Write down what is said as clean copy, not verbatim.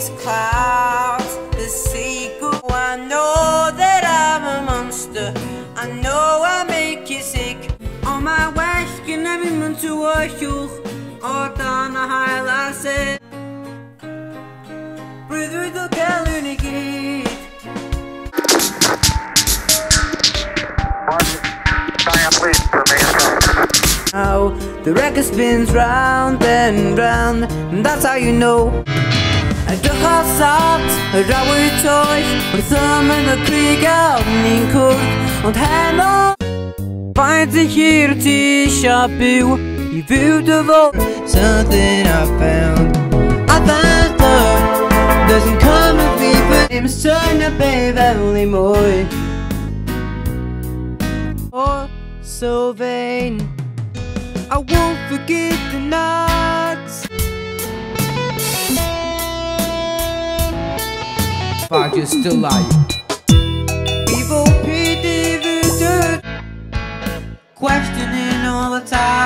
these clouds, the seagull. I know that I'm a monster, I know I make you sick. On my west can everyone to wash you, or down the high lasses. Breathe through the Kaluniki. Now the record spins round and round, and that's how you know. Du har satt Rauertäusch und Sommer der Krieg auf den Kurs und Hände finds sich hier Tisha-Bu. You feel the vote, something I found love doesn't come with me, but I'm starting to babe only more. Oh, so vain, I won't forget the nights. Fuck, you're still lying. People pity the dirt, questioning all the time.